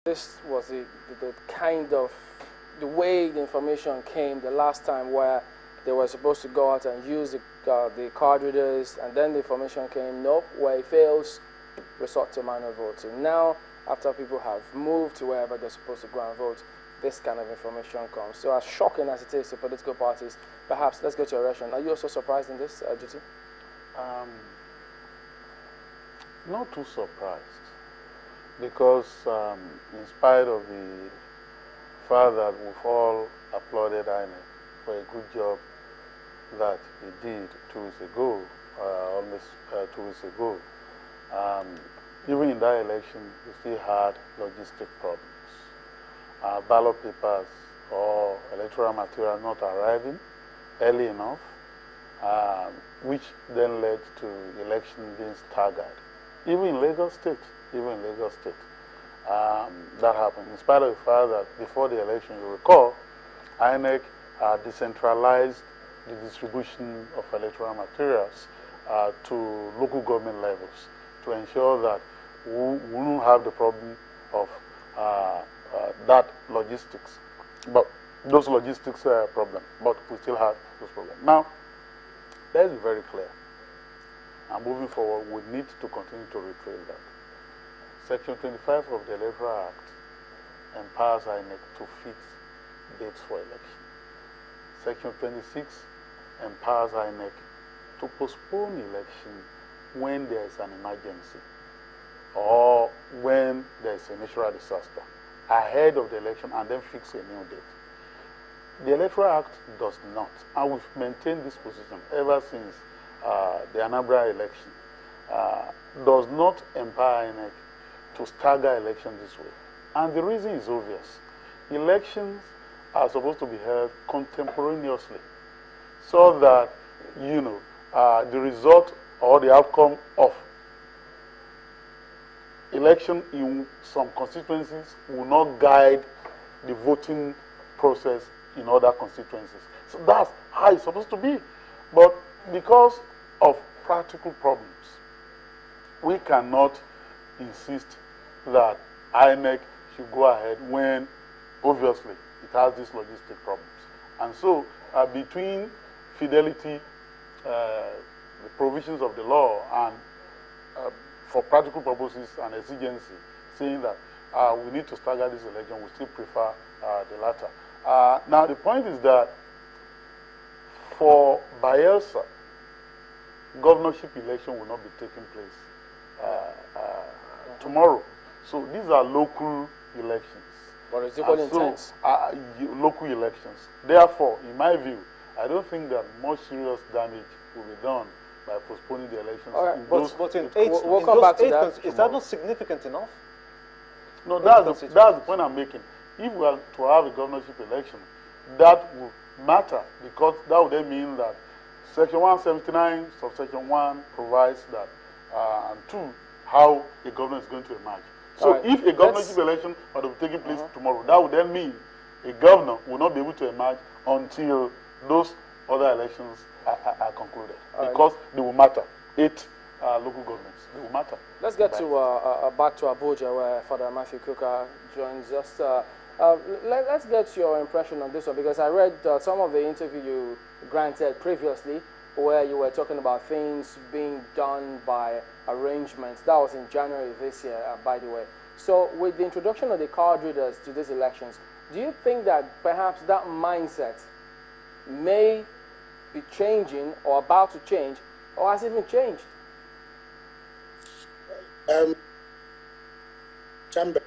This was the kind of the way the information came the last time, where they were supposed to go out and use the card readers, and then the information came, nope, where it fails, resort to manual voting. Now, after people have moved to wherever they're supposed to go and vote, this kind of information comes. So as shocking as it is to political parties, perhaps, let's go to your reaction. Are you also surprised in this, GT? Not too surprised, because in spite of the fact that we've all applauded INEC for a good job that he did 2 weeks ago, almost 2 weeks ago, even in that election, we still had logistic problems. Ballot papers or electoral material not arriving early enough, which then led to the election being staggered. Even in Lagos State, that happened. In spite of the fact that before the election, you recall, INEC decentralized the distribution of electoral materials to local government levels to ensure that we wouldn't have the problem of that logistics. But those logistics problem, but we still have those problems. Now, let's be very clear. And moving forward, we need to continue to retrace that. Section 25 of the Electoral Act empowers INEC to fix dates for election. Section 26 empowers INEC to postpone election when there is an emergency or when there is a natural disaster ahead of the election, and then fix a new date. The Electoral Act does not, and we've maintained this position ever since the Anambra election, does not empower INEC to stagger elections this way. And the reason is obvious. Elections are supposed to be held contemporaneously so that, the result or the outcome of election in some constituencies will not guide the voting process in other constituencies. So that's how it's supposed to be. But because of practical problems, we cannot insist that INEC should go ahead when, obviously, it has these logistic problems. And so, between fidelity, the provisions of the law, and for practical purposes and exigency, saying that we need to stagger this election, we still prefer the latter. Now, the point is that for Bayelsa, governorship election will not be taking place tomorrow. So these are local elections. But it's equally intense. Local elections. Therefore, in my view, I don't think that much serious damage will be done by postponing the elections. All right, but in we'll come back to that. Is that not significant enough? No, that's the point I'm making. If we are to have a governorship election, that will matter, because that would then mean that Section 179, subsection 1 provides that, and 2, how a governor is going to emerge. So if a governorship election were to be taking place tomorrow, that would then mean a governor will not be able to emerge until those other elections are concluded, because they will matter. 8 local governments, they will matter. Let's get to back to Abuja, where Father Mathew Kukah joins us. Let's get your impression on this one, because I read some of the interview you granted previously, where you were talking about things being done by arrangements. That was in January this year, by the way. So with the introduction of the card readers to these elections, do you think that perhaps that mindset may be changing or about to change, or has even changed? Chamber,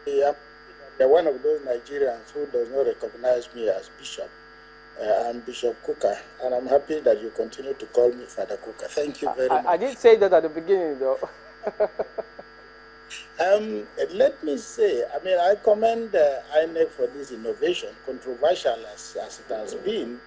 they're one of those Nigerians who does not recognize me as Bishop. I'm Bishop Kukah, and I'm happy that you continue to call me Father Kukah. Thank you very much. I did say that at the beginning, though. Let me say, I commend INEC for this innovation, controversial as it has been.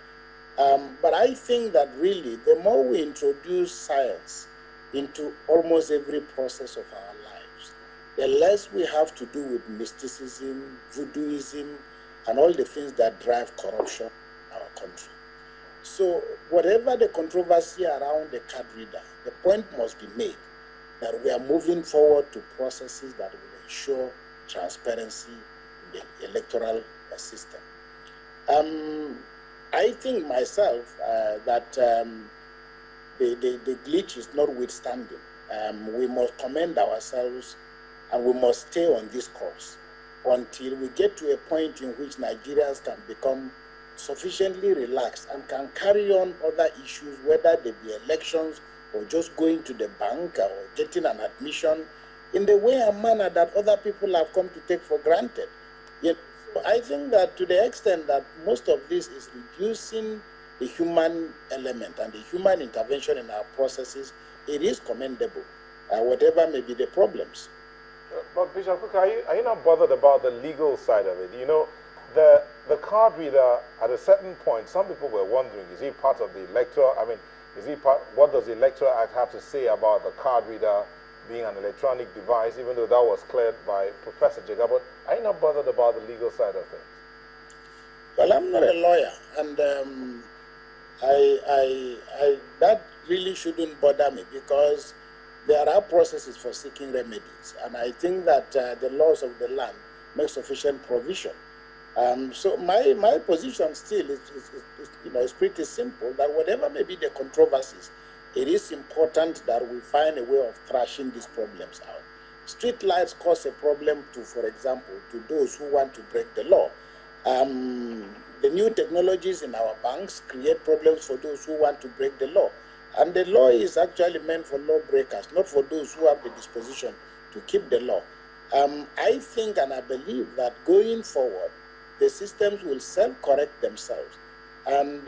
But I think that really, the more we introduce science into almost every process of our lives, the less we have to do with mysticism, voodooism, and all the things that drive corruption in our country. So whatever the controversy around the card reader, the point must be made that we are moving forward to processes that will ensure transparency in the electoral system. I think myself that the glitch is notwithstanding. We must commend ourselves and we must stay on this course until we get to a point in which Nigerians can become sufficiently relaxed and can carry on other issues, whether they be elections or just going to the bank or getting an admission in the way and manner that other people have come to take for granted. Yet, I think that to the extent that most of this is reducing the human element and the human intervention in our processes, it is commendable, whatever may be the problems. But Bishop Kukah, are you not bothered about the legal side of it? You know, the card reader, at a certain point, some people were wondering, is he part of the electoral? I mean, is he part? What does the Electoral Act have to say about the card reader being an electronic device, even though that was cleared by Professor Jega? But are you not bothered about the legal side of things? Well, I'm not a lawyer, and that really shouldn't bother me, because there are processes for seeking remedies, and I think that the laws of the land make sufficient provision. So my position still is pretty simple, that whatever may be the controversies, it is important that we find a way of thrashing these problems out. Street lights cause a problem to, for example, to those who want to break the law. The new technologies in our banks create problems for those who want to break the law. And the law is actually meant for lawbreakers, not for those who have the disposition to keep the law. I think and I believe that going forward, the systems will self-correct themselves. And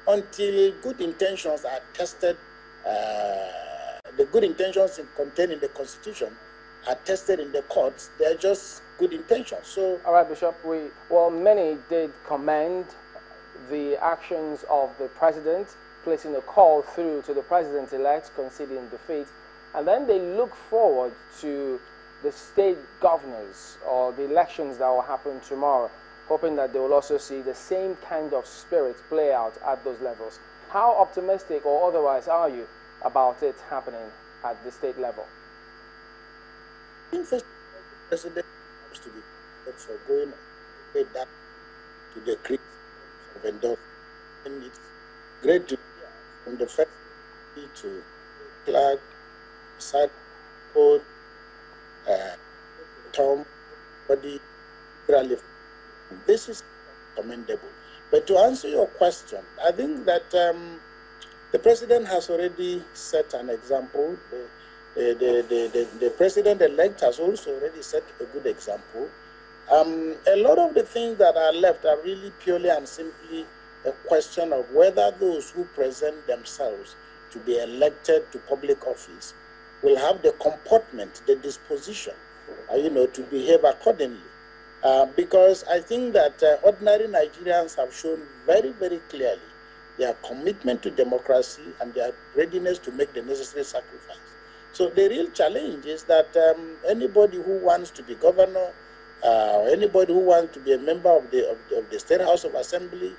until good intentions are tested, the good intentions contained in the Constitution are tested in the courts, they're just good intentions. So, all right, Bishop, many did commend the actions of the president, placing a call through to the president-elect conceding defeat, and then they look forward to the state governors or the elections that will happen tomorrow, hoping that they will also see the same kind of spirit play out at those levels. How optimistic or otherwise are you about it happening at the state level? I think the president has to be for going back to the creed of endorsement. And it's great to hear from the first to Clark, Side Code, Tom, Body, this is commendable. But to answer your question, I think that the president has already set an example. The president-elect has also already set a good example. A lot of the things that are left are really purely and simply a question of whether those who present themselves to be elected to public office will have the comportment, the disposition, to behave accordingly. Because I think that ordinary Nigerians have shown very, very clearly their commitment to democracy and their readiness to make the necessary sacrifice. So the real challenge is that anybody who wants to be governor, anybody who wants to be a member of the State House of Assembly,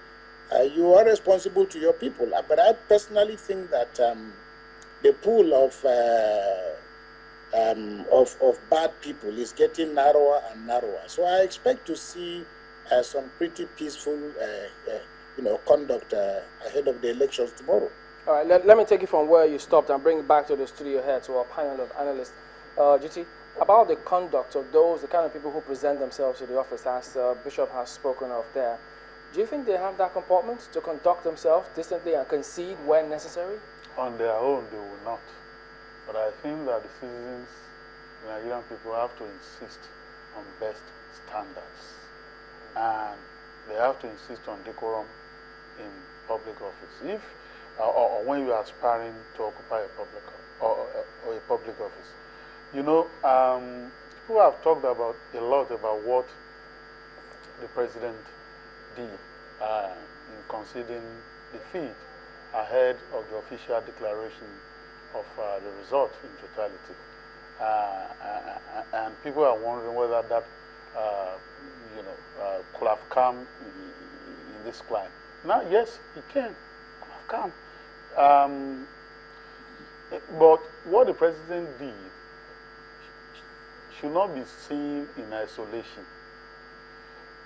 you are responsible to your people. But I personally think that the pool of bad people is getting narrower and narrower. So I expect to see some pretty peaceful, conduct ahead of the elections tomorrow. All right, let me take it from where you stopped and bring it back to the studio here to our panel of analysts. GT, about the conduct of those, the kind of people who present themselves to the office, as Bishop has spoken of there, do you think they have that comportment to conduct themselves decently and concede when necessary? On their own, they will not. But I think that the citizens, the Nigerian people, have to insist on best standards. And they have to insist on decorum in public office. Or when you are aspiring to occupy a public or a public office. People have talked a lot about what the president did in conceding defeat ahead of the official declaration of the result in totality. And people are wondering whether that could have come in this climate. Now, yes, it can have come. But what the president did should not be seen in isolation.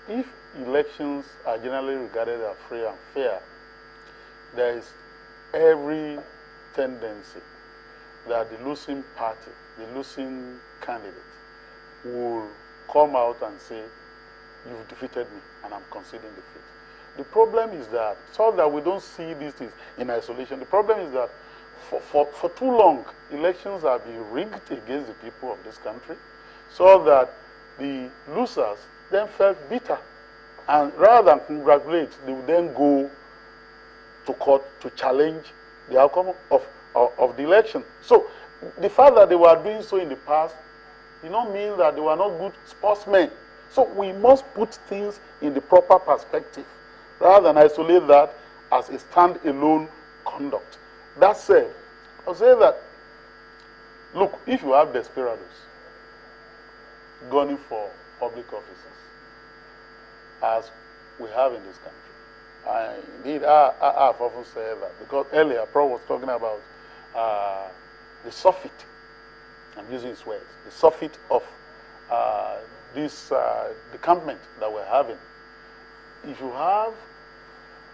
If elections are generally regarded as free and fair, there is every tendency that the losing party, the losing candidate, will come out and say, you've defeated me and I'm conceding defeat. The problem is that, so that we don't see these things in isolation, the problem is that for too long, elections have been rigged against the people of this country, so that the losers then felt bitter. And rather than congratulate, they would then go to court to challenge the outcome of the election. So the fact that they were doing so in the past did not mean that they were not good sportsmen. So we must put things in the proper perspective, rather than isolate that as a stand-alone conduct. That said, I'll say that, look, if you have desperados gunning for public offices, as we have in this country, indeed, I've often said that, because earlier, Prof was talking about the surfeit, I'm using his words, the surfeit of this decampment that we're having. If you have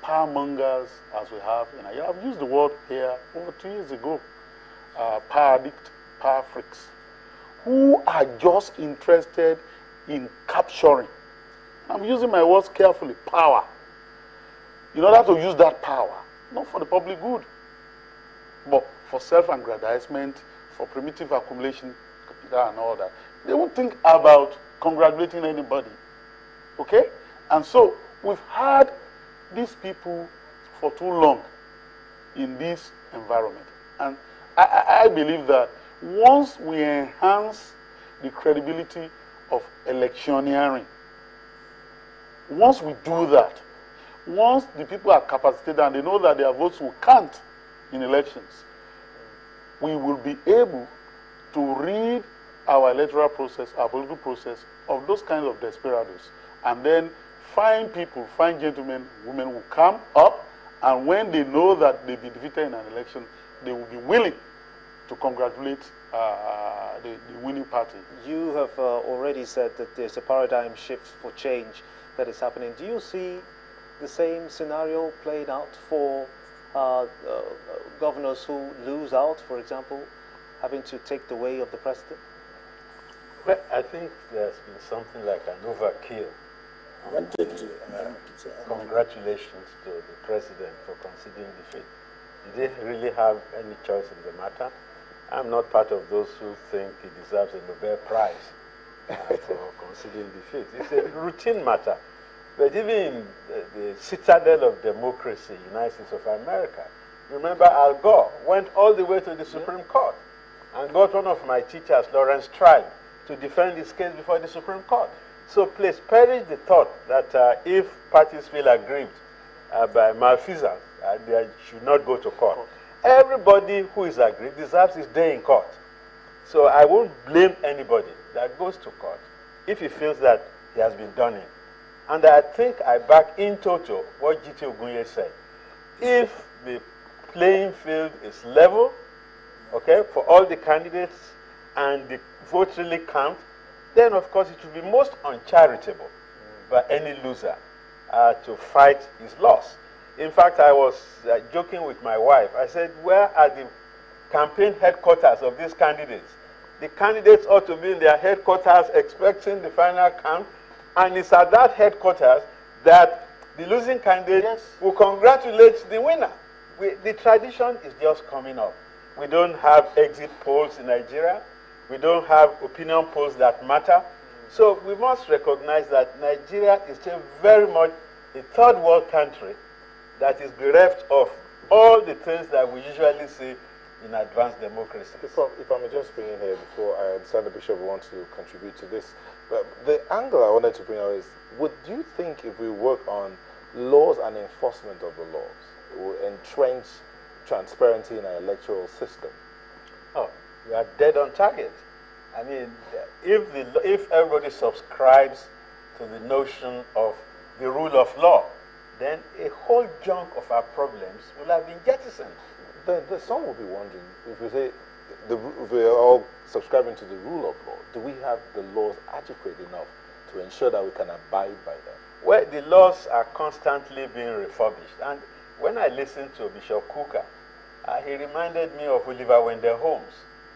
power mongers, as we have, and I've used the word here over 2 years ago, power addict, power freaks, who are just interested in capturing, I'm using my words carefully, power, in order to use that power, not for the public good, but for self-aggrandizement, for primitive accumulation, capital and all that. They won't think about congratulating anybody, okay? And so we've had these people for too long in this environment. And I believe that once we enhance the credibility of electioneering, once we do that, once the people are capacitated and they know that their votes will count in elections, we will be able to read our electoral process, our political process of those kinds of desperados, and then find people, find gentlemen, women who come up, and when they know that they've been defeated in an election, they will be willing to congratulate the winning party. You have already said that there's a paradigm shift for change that is happening. Do you see the same scenario played out for governors who lose out, for example, having to take the way of the president? Well, I think there's been something like an overkill. Congratulations to the president for conceding defeat. Did he really have any choice in the matter? I'm not part of those who think he deserves a Nobel Prize for conceding defeat. It's a routine matter. But even in the citadel of democracy, United States of America, remember Al Gore went all the way to the Supreme Court and got one of my teachers, Lawrence Tribe, to defend his case before the Supreme Court. So please perish the thought that if parties feel aggrieved by malfeasance, they should not go to court. Everybody who is aggrieved deserves his day in court. So I won't blame anybody that goes to court if he feels that he has been done in. And I think I back in total what G.T. Ogunye said. If the playing field is level, okay, for all the candidates and the votes really count, then of course it would be most uncharitable by any loser to fight his loss. In fact, I was joking with my wife. I said, where are the campaign headquarters of these candidates? The candidates ought to be in their headquarters expecting the final count, and it's at that headquarters that the losing candidate will congratulate the winner. The tradition is just coming up. We don't have exit polls in Nigeria. We don't have opinion polls that matter. So we must recognize that Nigeria is still very much a third world country that is bereft of all the things that we usually see in advanced democracy. If I may just bring in here before I understand the Bishop wants to contribute to this. But the angle I wanted to bring out is, do you think if we work on laws and enforcement of the laws, it will entrench transparency in our electoral system? Oh, you are dead on target. I mean, if everybody subscribes to the notion of the rule of law, then a whole chunk of our problems will have been jettisoned. Then some will be wondering, if we say we are all subscribing to the rule of law. Do we have the laws adequate enough to ensure that we can abide by them? Well, the laws are constantly being refurbished. And when I listened to Bishop Kukah, he reminded me of Oliver Wendell Holmes,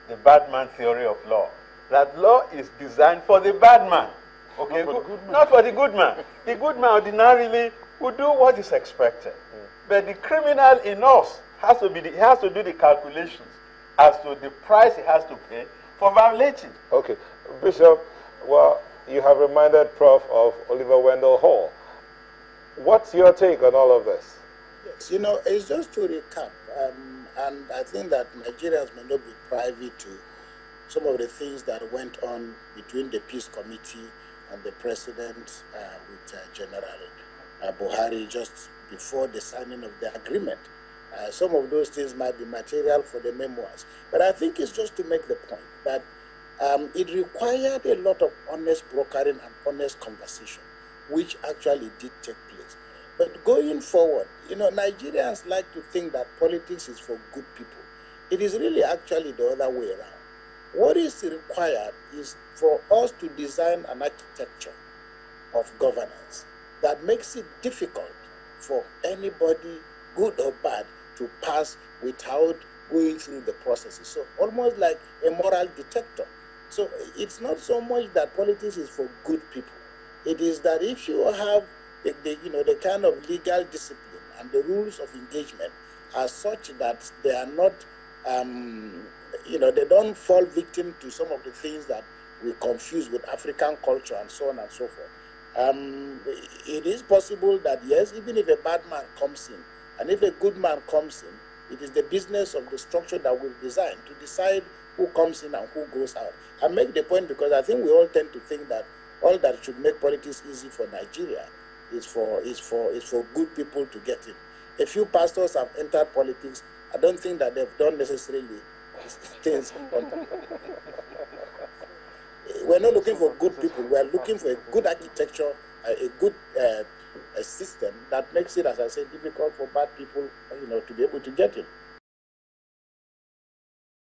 the bad man theory of law. That law is designed for the bad man. Okay, not for the good man. The good man ordinarily would do what is expected. But the criminal in us has to do the calculations as to the price he has to pay for violating. Okay. Bishop, well, you have reminded Prof of Oliver Wendell Hall. What's your take on all of this? Yes, it's just to recap, and I think that Nigerians may not be privy to some of the things that went on between the Peace Committee and the President with General Buhari just before the signing of the agreement. Some of those things might be material for the memoirs. But I think it's just to make the point that it required a lot of honest brokering and honest conversation, which actually did take place. But going forward, Nigerians like to think that politics is for good people. It is really actually the other way around. What is required is for us to design an architecture of governance that makes it difficult for anybody, good or bad, to pass without going through the processes. So almost like a moral detector. So it's not so much that politics is for good people. It is that if you have the kind of legal discipline and the rules of engagement are such that they are not, they don't fall victim to some of the things that we confuse with African culture and so on and so forth. It is possible that, yes, even if a bad man comes in, and if a good man comes in, it is the business of the structure that we've designed to decide who comes in and who goes out. I make the point because I think we all tend to think that all that should make politics easy for Nigeria is for good people to get in. A few pastors have entered politics. I don't think that they've done necessarily things. We're not looking for good people. We're looking for a good architecture, a good a system that makes it, as I said, difficult for bad people, to be able to get in.